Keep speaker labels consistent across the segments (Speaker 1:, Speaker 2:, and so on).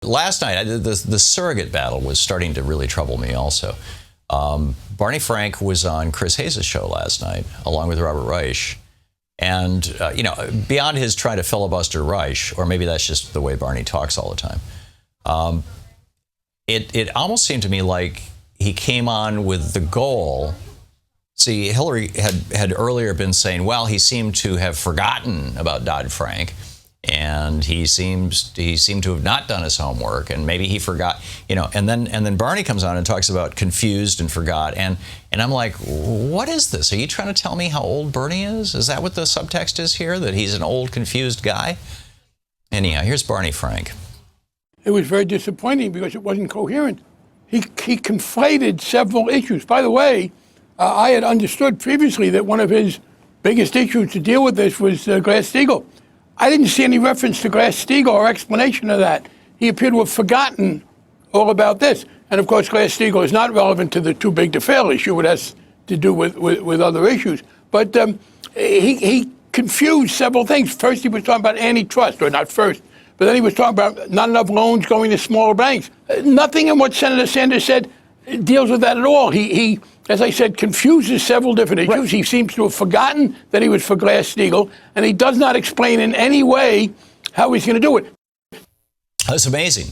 Speaker 1: last night, the surrogate battle was starting to really trouble me also. Barney Frank was on Chris Hayes' show last night, along with Robert Reich. And, beyond his trying to filibuster Reich, or maybe that's just the way Barney talks all the time, it almost seemed to me like he came on with the goal. See, Hillary had earlier been saying, well, he seemed to have forgotten about Dodd-Frank, and he seemed to have not done his homework, and maybe he forgot, and then Barney comes on and talks about confused and forgot, and I'm like, what is this? Are you trying to tell me how old Bernie is? Is that what the subtext is here, that he's an old, confused guy? Anyhow, here's Barney Frank.
Speaker 2: It was very disappointing because it wasn't coherent. He conflated several issues. By the way, I had understood previously that one of his biggest issues to deal with this was Glass-Steagall. I didn't see any reference to Glass-Steagall or explanation of that. He appeared to have forgotten all about this. And of course, Glass-Steagall is not relevant to the too big to fail issue. It has to do with other issues. But he confused several things. First, he was talking about antitrust, or not first, but then he was talking about not enough loans going to smaller banks. Nothing in what Senator Sanders said deals with that at all. He, as I said, confuses several different issues. Right. He seems to have forgotten that he was for Glass-Steagall, and he does not explain in any way how he's going to do it.
Speaker 1: That's amazing.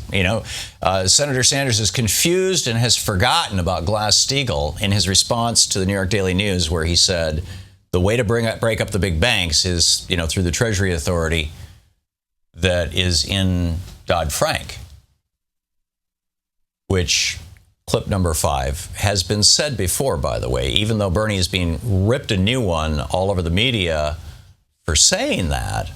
Speaker 1: Senator Sanders is confused and has forgotten about Glass-Steagall in his response to the New York Daily News, where he said the way to break up the big banks is, through the Treasury Authority that is in Dodd-Frank, which, clip number 5, has been said before, by the way, even though Bernie is being ripped a new one all over the media for saying that.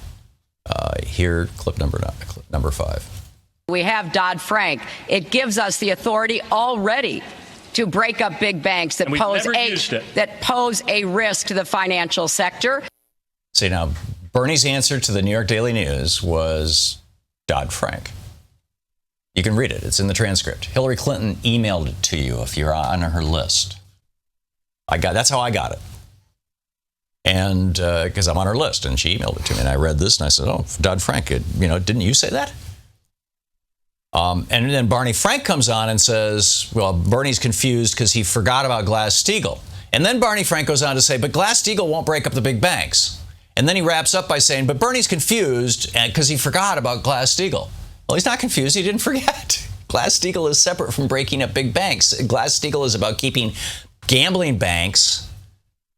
Speaker 1: Here, clip number 5.
Speaker 3: We have Dodd-Frank. It gives us the authority already to break up big banks that pose a risk to the financial sector.
Speaker 1: See, now, Bernie's answer to the New York Daily News was Dodd-Frank. You can read it. It's in the transcript. Hillary Clinton emailed it to you if you're on her list. That's how I got it. And because I'm on her list, and she emailed it to me, and I read this, and I said, oh, Dodd-Frank, didn't you say that? And then Barney Frank comes on and says, well, Bernie's confused because he forgot about Glass-Steagall. And then Barney Frank goes on to say, but Glass-Steagall won't break up the big banks. And then he wraps up by saying, but Bernie's confused because he forgot about Glass-Steagall. Well, he's not confused. He didn't forget. Glass-Steagall is separate from breaking up big banks. Glass-Steagall is about keeping gambling banks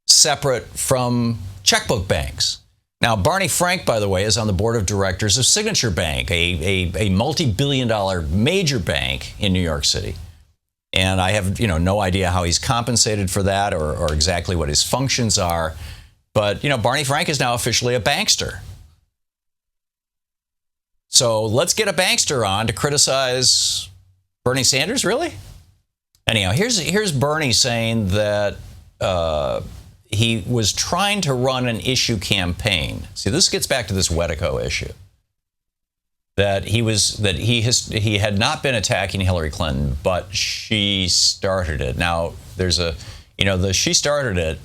Speaker 1: separate from checkbook banks. Now, Barney Frank, by the way, is on the board of directors of Signature Bank, a multi-billion-dollar major bank in New York City. And I have, no idea how he's compensated for that or exactly what his functions are. But, Barney Frank is now officially a bankster. So let's get a bankster on to criticize Bernie Sanders, really? Anyhow, here's Bernie saying that he was trying to run an issue campaign. See, this gets back to this Wetico issue. That he had not been attacking Hillary Clinton, but she started it. Now, there's she started it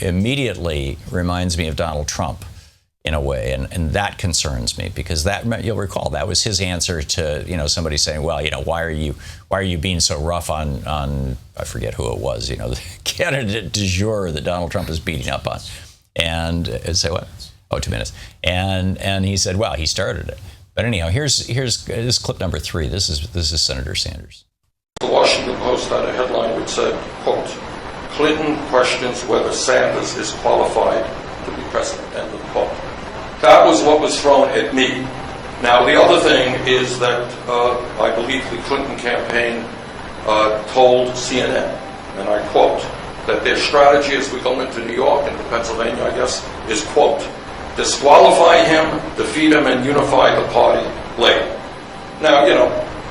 Speaker 1: immediately reminds me of Donald Trump in a way, and that concerns me because that, you'll recall, that was his answer to somebody saying, well, why are you being so rough on I forget who it was, the candidate du jour that Donald Trump is beating up on, and say what? Oh, 2 minutes, and he said, well, he started it. But anyhow, here's this clip number 3. This is Senator Sanders.
Speaker 4: The Washington Post had a headline which said, quote, Clinton questions whether Sanders is qualified to be president, end of quote. That was what was thrown at me. Now, the other thing is that I believe the Clinton campaign told CNN, and I quote, that their strategy as we go into New York and to Pennsylvania, I guess, is, quote, disqualify him, defeat him, and unify the party later. Now,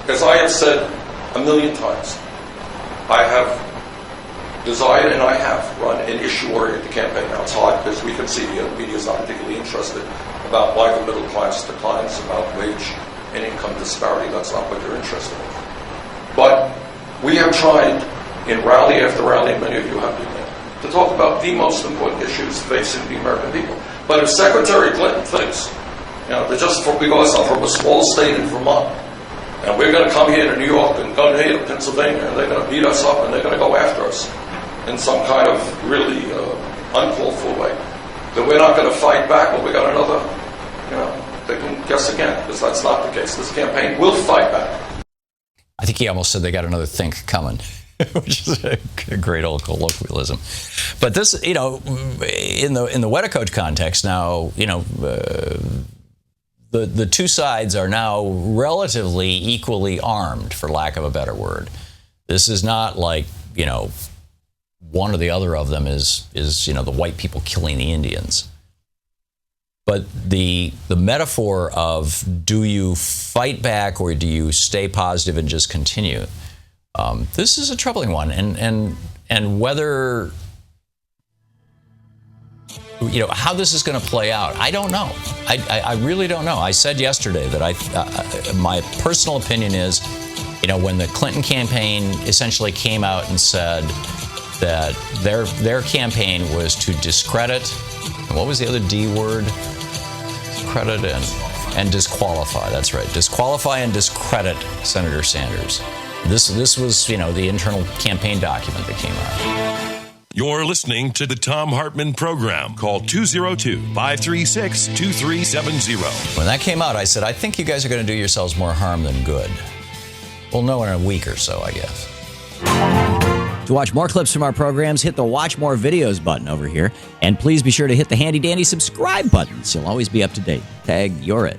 Speaker 4: as I have said a million times, I have desired and I have run an issue-oriented campaign. Now, it's hard because we can see the media is not particularly interested about why the middle class declines, about wage and income disparity. That's not what they're interested in. But we have tried in rally after rally, and many of you have been there, to talk about the most important issues facing the American people. But if Secretary Clinton thinks, that just because I'm from a small state in Vermont, And we're going to come here to New York and go here to Pennsylvania, and they're going to beat us up, and they're going to go after us in some kind of really uncalled for way. Then we're not going to fight back, but we got another, they can guess again, because that's not the case. This campaign will fight back.
Speaker 1: I think he almost said they got another think coming, which is a great old colloquialism. But this, in the Weticoach context now, the two sides are now relatively equally armed, for lack of a better word. This is not like, one or the other of them is the white people killing the Indians. But the metaphor of, do you fight back or do you stay positive and just continue? This is a troubling one, and whether how this is going to play out, I don't know. I really don't know. I said yesterday that my personal opinion is, when the Clinton campaign essentially came out and said that their campaign was to discredit, and what was the other D word? Discredit and disqualify. That's right. Disqualify and discredit Senator Sanders. This was, the internal campaign document that came out.
Speaker 5: You're listening to the Thom Hartmann Program. Call 202-536-2370.
Speaker 1: When that came out, I said, I think you guys are going to do yourselves more harm than good. We'll know in a week or so, I guess.
Speaker 6: To watch more clips from our programs, hit the Watch More Videos button over here. And please be sure to hit the handy-dandy subscribe button so you'll always be up to date. Tag, you're it.